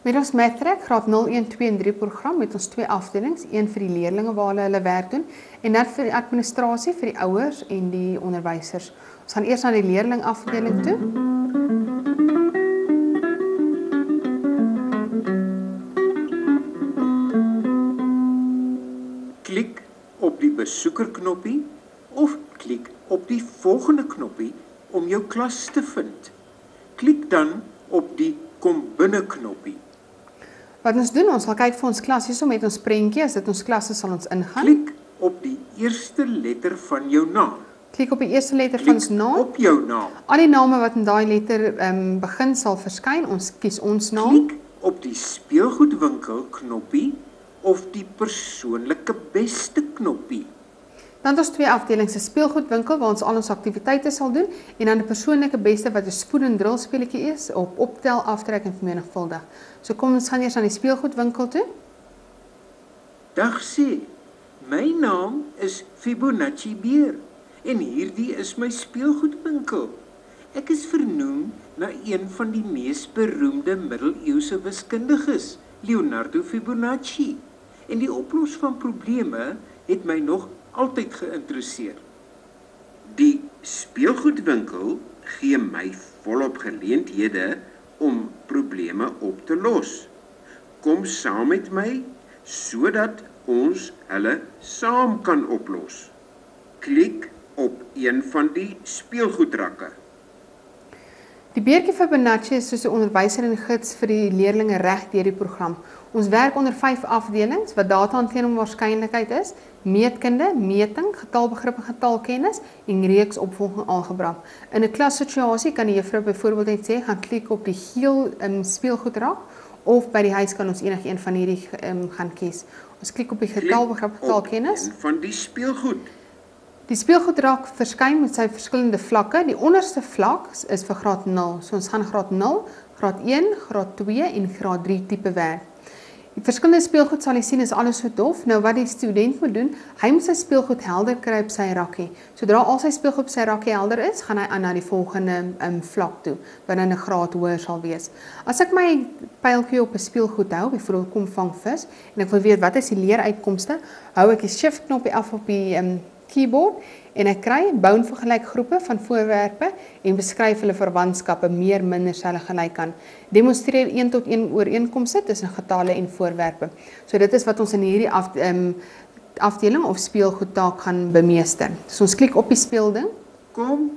Met ons Matric graad 0, 1, 2 en 3 program met ons 2 afdelings, een vir die leerlinge waar hulle werk doen en dan vir die administrasie vir die ouers en die onderwysers. Ons gaan eers na die leerling afdeling toe. Klik op die besoekerknoppie of klik op die volgende knoppie om jou klas te vind. Klik dan op die kom binne knoppie. Wat ons doen, ons sal kyk vir ons klas hierso met ons prentjie, as dit ons klas is, sal ons ingaan. Klik op die eerste letter van jou naam. Klik op die eerste letter van ons naam. Op jou naam. Al die name wat in daai letter begin sal verskyn, ons kies ons naam. Klik op die speelgoedwinkel knoppie of die persoonlike beste knoppie. Dan het ons 2 afdelings, 'n speelgoedwinkel waar ons al ons aktiwiteite sal doen en dan 'n persoonlike beste wat 'n spoed en drill speletjie is op optel, aftrek en vermenigvuldig. So kom ons gaan eers aan die speelgoedwinkel toe. Dag sê, my naam is Fibonacci Beer en hierdie is my speelgoedwinkel. Ek is vernoem na een van die mees beroemde middeleeuse wiskundiges, Leonardo Fibonacci. En die oplos van probleme het my nog altyd geïnteresseer. Die speelgoedwinkel gee my volop geleenthede om probleme op te los. Kom saam met my sodat ons hulle saam kan oplos. Klik op een van die speelgoedrakke. Die beertjie Fibonacci is soos 'n onderwyser en gids vir die leerlinge reg deur die program. Ons werk onder 5 afdelings wat datahantering en waarskynlikheid is, meetkunde, meting, getalbegrip en getalkennis en reeksopvolging algebra. In 'n klassituasie kan die juffrou byvoorbeeld net sê, gaan klik op die geel speelgoedrak of by die huis kan ons enige een van hierdie gaan kies. Ons klik op die getalbegrip getalkennis. Van die speelgoed. Die speelgoedrak verskyn met sy verskillende vlakke. Die onderste vlak is vir graad 0. So ons gaan graad 0, graad 1, graad 2 en graad 3 tipe werk. Die verskillende speelgoed sal jy sien is alles so dof. Nou wat die student moet doen, hy moet sy speelgoed helder kry op sy rakkie. Sodra al sy speelgoed op sy rakkie helder is, gaan hy aan na die volgende vlak toe, wat dan 'n graad hoër sal wees. As ek my pyltjie op 'n speelgoed hou, byvoorbeeld kom vang vis, en ek wil weet wat is die leeruitkomste, hou ek die shift knoppie af op die keyboard en ek kry bou en vergelyk groepe van voorwerpe en beskryf hulle verwantskappe meer minder sy hulle gelyk aan. Demonstreer 1 tot 1 ooreenkomste tussen getalle en voorwerpe. So dit is wat ons in hierdie afdeling of speelgoedtaak gaan bemeester. So ons klik op die speelding. Kom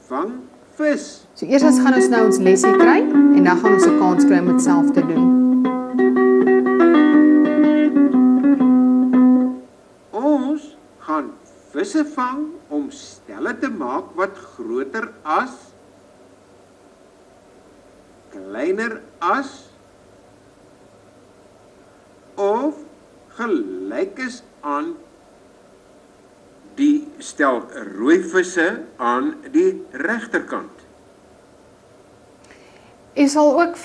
vang vis. So eers gaan ons nou ons lesie kry en dan gaan ons 'n kans kry om dit self te doen. Ons gaan visse vang om stelle te maak wat groter as, kleiner as of gelyk is aan die stel rooi visse aan die regterkant. Jy sal ook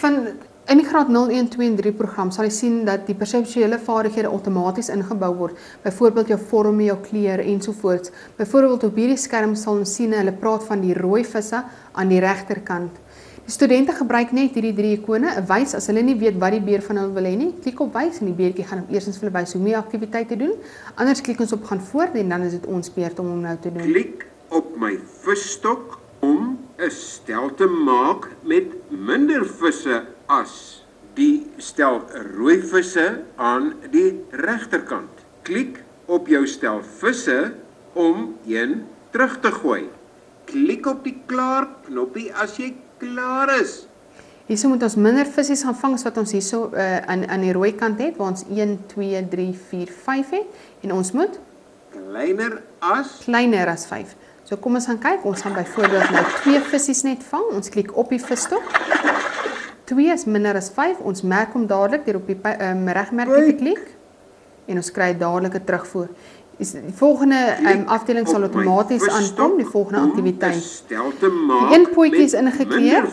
in die graad 0, 1, 2 en 3 program sal jy sien dat die perseptuele vaardighede outomaties ingebou word. Byvoorbeeld jou vorme, jou kleure ensovoorts. Byvoorbeeld op hierdie skerm sal ons sien hulle praat van die rooi visse aan die regterkant. Die studente gebruik net hierdie 3 ikone, 'n wys as hulle nie weet wat die beer van hulle wil hê nie. Klik op wys en die beertjie gaan eerstens vir hulle wys hoe om die aktiwiteit te doen. Anders klik ons op gaan voort en dan is dit ons beurt om hom nou te doen. Klik op my visstok om 'n stel te maak met minder visse as die stel rooi visse aan die regterkant. Klik op jou stel visse om een terug te gooi. Klik op die klaar knoppie as jy klaar is. Hierso moet ons minder visse gaan vang as wat ons hierso aan die rooi kant het, waar ons 1, 2, 3, 4, 5 het en ons moet kleiner as 5. So kom ons gaan kyk, ons gaan byvoorbeeld nou 2 visse net vang. Ons klik op die visstok. 2 is minder as 5. Ons merk hom dadelik deur op die regmerkie te klik en ons kry dadelik 'n terugvoer. Die volgende afdeling sal outomaties aankom, die volgende aktiwiteit. Die een potjie is ingekleur.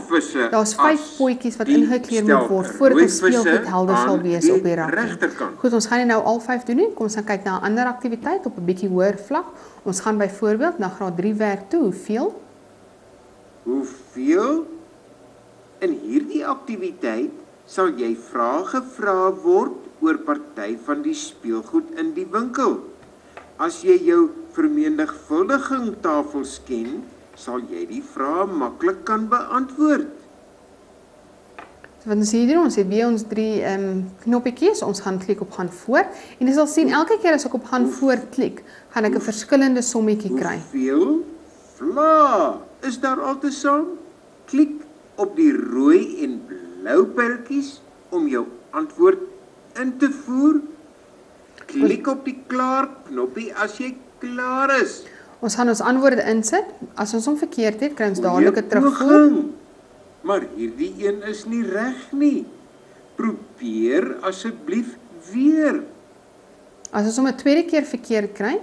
Daar's 5 potjies wat ingekleur moet word voordat ons speelgoed helder sal wees op die rakkie. Goed, ons gaan nou al 5 doen nie. Kom ons gaan kyk na 'n ander aktiwiteit op 'n bietjie hoër vlak. Ons gaan byvoorbeeld na graad 3 werk toe. Hoeveel? In hierdie aktiwiteit sal jy vrae gevra word oor party van die speelgoed in die winkel. As jy jou vermenigvuldiging tafels ken, sal jy die vrae maklik kan beantwoord. So wat ons hier doen, ons het by ons 3 knoppietjies, ons gaan klik op gaan voor, en jy sal sien, elke keer as ek op gaan voor klik, gaan ek 'n verskillende sommetjie kry. Hoeveel vla is daar altesaam? Klik op die rooi en blou pyltjies om jou antwoord in te voer. Klik op die klaar knoppie as jy klaar is. Ons gaan ons antwoorde insit. As ons hom verkeerd het, kry ons dadelik 'n terugvoer. Poging. Maar hierdie een is nie reg nie. Probeer asseblief weer. As ons hom 'n tweede keer verkeerd kry,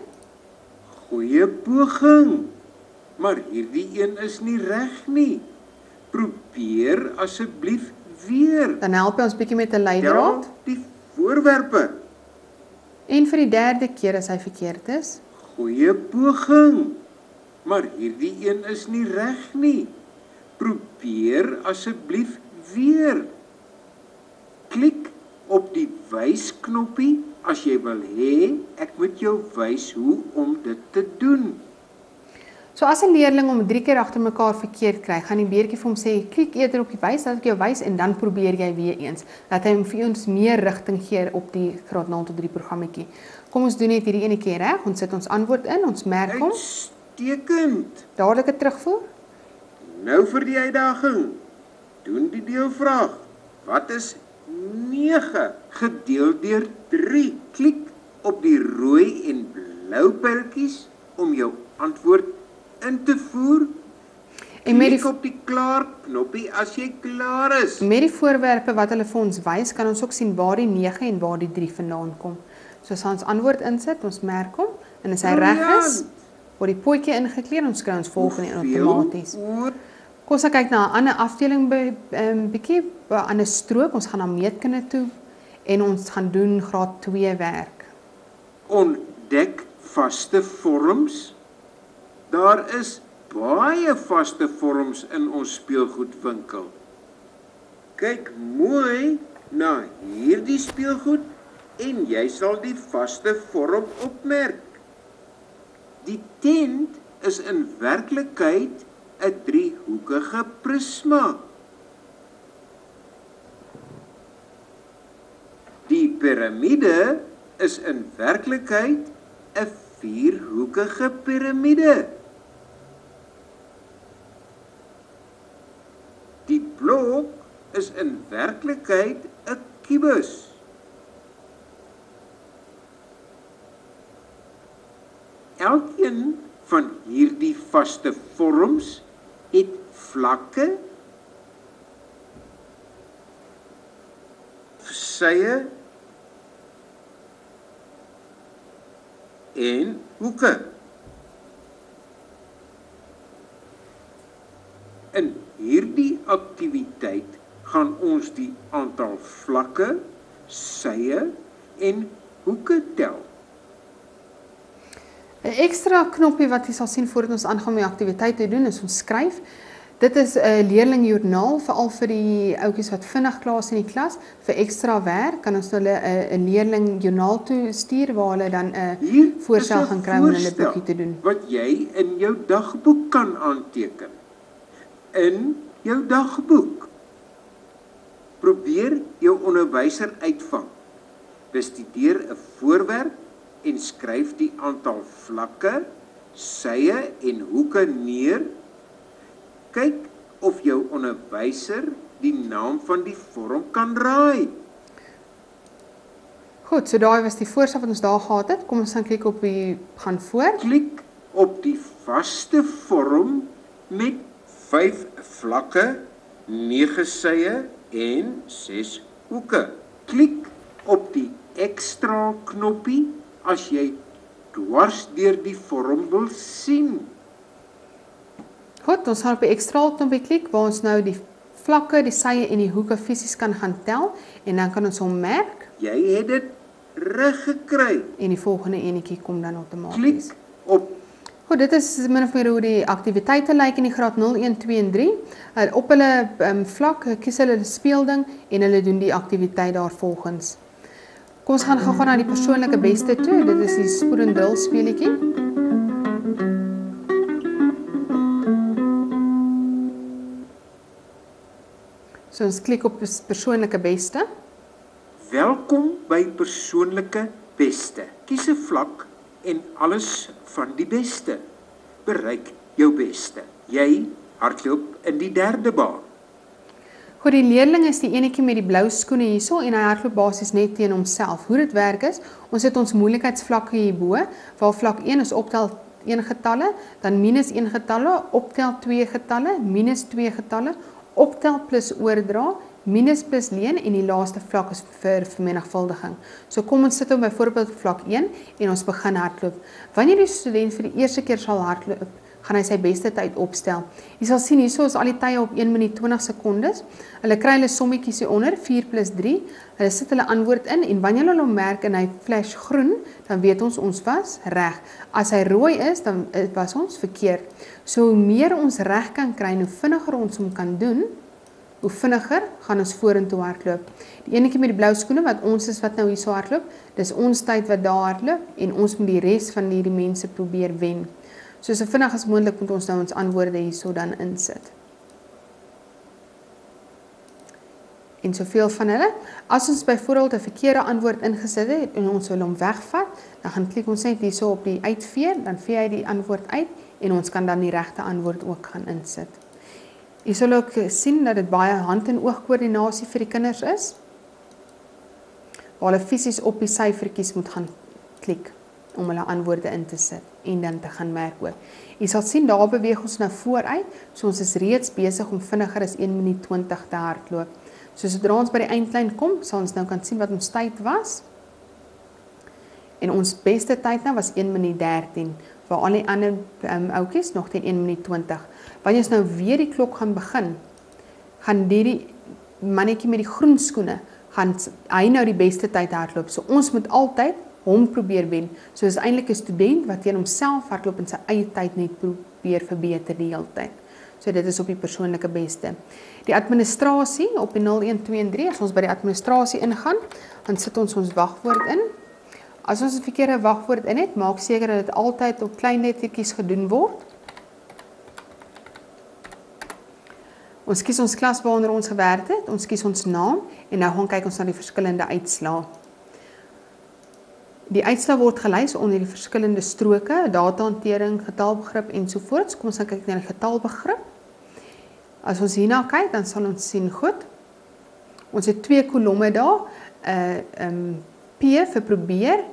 Goeie poging. Maar hierdie een is nie reg nie. Probeer asseblief weer. dan help hy ons bietjie met 'n leidraad. Tel die voorwerpe. En vir die derde keer as hy verkeerd is, Goeie poging. Maar hierdie een is nie reg nie. Probeer asseblief weer. Klik op die wysknoppie as jy wil hê ek moet jou wys hoe om dit te doen. so as 'n leerling om 3 keer agter mekaar verkeerd kry, gaan die beertjie vir hom sê, klik eerder op die wys, dat ek jou wys, en dan probeer jy weer eens, dat hy hom vir ons meer rigting gee op die graad 0 tot 3 programmetjie. Kom ons doen net hierdie ene keer reg, ons sit ons antwoord in, ons merk hom, Uitstekend. dadelik 'n terugvoer. Nou vir die uitdaging. Doen die deelvraag. Wat is 9 gedeel deur 3? Klik op die rooi en blou pyltjies om jou antwoord in te voer. En met Klik die, op die klaar knoppie as jy klaar is. met die voorwerpe wat hulle vir ons wys, kan ons ook sien waar die 9 en waar die 3 vandaan kom. So as ons antwoord insit, ons merk hom, en as hy reg is, word die potjie ingekleer, ons kry ons volgende een outomaties. Kom ons kyk na 'n ander afdeling bietjie, 'n ander strook. Ons gaan na meetkunde toe en ons gaan doen graad 2 werk. Ontdek vaste vorms. Daar is baie vaste vorms in ons speelgoedwinkel. Kyk mooi na hierdie speelgoed en jy sal die vaste vorm opmerk. Die tent is in werklikheid 'n driehoekige prisma. Die piramide is in werklikheid 'n vierhoekige piramide. Die blok is in werklikheid 'n kubus. Elkeen van hierdie vaste vorms het vlakke, sye en hoeke. In hierdie aktiwiteit gaan ons die aantal vlakke, sye en hoeke tel. 'n Ekstra knoppie wat jy sal sien voordat ons aangaan met die aktiwiteit te doen, is ons skryf. Dit is 'n leerlingjoernaal, veral vir die ouetjies wat vinnig klaar is in die klas. Vir ekstra werk kan ons hulle 'n leerlingjoernaal toe stuur waar hulle dan 'n voorstel gaan kry om hulle boekie te doen. Wat jy in jou dagboek kan aanteken. In jou dagboek. Probeer jou onderwyser uitvang. Bestudeer 'n voorwerp en skryf die aantal vlakke, sye en hoeke neer. Kyk of jou onderwyser die naam van die vorm kan raai. Goed, so daai was die voorstel wat ons daar gehad het. Kom ons gaan kyk op die gaan voor. Klik op die vaste vorm met 5 vlakke, 9 sye en 6 hoeke. Klik op die ekstra knoppie as jy dwars deur die vorm wil sien. Goed, ons gaan op die ekstra knoppie klik waar ons nou die vlakke, die sye en die hoeke fisies kan gaan tel en dan kan ons hom merk Jy het dit reg gekry. en die volgende enetjie kom dan outomaties. Klik op Goed, dit is min of meer hoe die aktiwiteite lyk in die graad 0, 1, 2 en 3. Op hulle vlak kies hulle die speelding en hulle doen die aktiwiteit daarvolgens. Kom ons gaan gou na die persoonlike beste toe. Dit is die spoedendril speletjie. So ons klik op persoonlike beste. Welkom by persoonlike beste. Kies 'n vlak en alles van die beste. Bereik jou beste. Jy hardloop in die 3de baan. Goed, die leerling is die enetjie met die blou skoene hierso en hy hardloop basies net teen homself. Hoe dit werk is, ons het ons moeilikheidsvlakke hierbo, waar vlak 1 is optel 1 getalle, dan minus 1 getalle, optel 2 getalle, minus 2 getalle, optel plus oordra, minus plus leen en die laaste vlak is vir vermenigvuldiging. So kom ons sit hom byvoorbeeld op vlak 1 en ons begin hardloop. Wanneer die student vir die eerste keer sal hardloop, gaan hy sy beste tyd opstel. Jy sal sien hierso is al die tye op 1 minuut 20 sekondes. Hulle kry hulle sommetjies hieronder, 4 plus 3. Hulle sit hulle antwoord in en wanneer hulle hom merk en hy flash groen, dan weet ons was reg. As hy rooi is, dan was ons verkeerd. So hoe meer ons reg kan kry en hoe vinniger ons hom kan doen, hoe vinniger gaan ons vorentoe hardloop. Die enetjie met die blou skoene wat ons is wat nou hierso hardloop, dis ons tyd wat daar hardloop en ons moet die res van hierdie mense probeer wen. So vinnig as moontlik moet ons nou ons antwoorde hierso dan insit. En soveel van hulle, as ons byvoorbeeld 'n verkeerde antwoord ingesit het en ons wil hom wegvat, dan gaan klik ons net hierso op die uitvee, dan vee hy die antwoord uit en ons kan dan die regte antwoord ook gaan insit. Jy sal ook sien dat dit baie hand- en oogkoördinasie vir die kinders is, waar hulle fisies op die syfertjies moet gaan klik om hulle antwoorde in te sit en dan te gaan merk ook. Jy sal sien daar beweeg ons nou vooruit, so ons is reeds besig om vinniger as 1 minuut 20 te hardloop. So sodra ons by die eindlyn kom, sal ons nou kan sien wat ons tyd was. En ons beste tyd nou was 1 minuut 13, waar al die ander ouetjies nog teen 1 minuut 20. Wanneer ons nou weer die klok gaan begin, gaan die mannetjie met die groen skoene, gaan hy nou die beste tyd hardloop. So ons moet altyd hom probeer wen. So is eintlik 'n student wat teen homself hardloop en sy eie tyd net probeer verbeter die hele tyd. So dit is op die persoonlike beste. Die administrasie op die 0, 1, 2 en 3, as ons by die administrasie ingaan, dan sit ons wagwoord in. As ons 'n verkeerde wagwoord in het, maak seker dat dit altyd op klein lettertjies gedoen word. Ons kies ons klas waaronder ons gewerk het, ons kies ons naam en nou gaan kyk ons na die verskillende uitslae. Die uitslae word gelys onder die verskillende stroke, datahantering, getalbegrip ensovoorts. Kom ons gaan kyk na die getalbegrip. As ons hierna kyk, dan sal ons sien goed. Ons het 2 kolomme daar, P vir probeer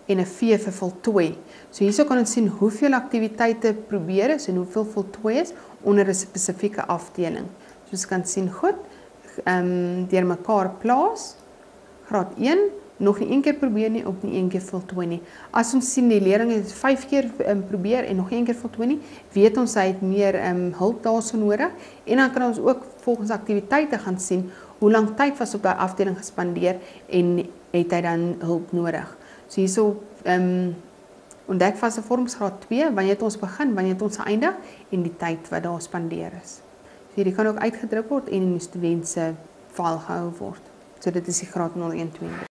en 'n V vir voltooi. So hierso kan ons sien hoeveel aktiwiteite probeer is en hoeveel voltooi is onder 'n spesifieke afdeling. So ons kan sien goed, deur mekaar plaas, graad 1, nog nie een keer probeer nie, ook nie een keer voltooi nie. As ons sien die leerling het 5 keer probeer en nog een keer voltooi nie, weet ons hy het meer hulp daarso nodig en dan kan ons ook volgens aktiwiteite gaan sien hoe lank tyd was op daai afdeling gespandeer en het hy dan hulp nodig. So hierso ontdek vaste vorms graad 2, wanneer het ons begin, wanneer het ons geëindig en die tyd wat daar spandeer is. So hierdie kan ook uitgedruk word en in die student se file gehou word. So dit is die graad 0, 1, 2.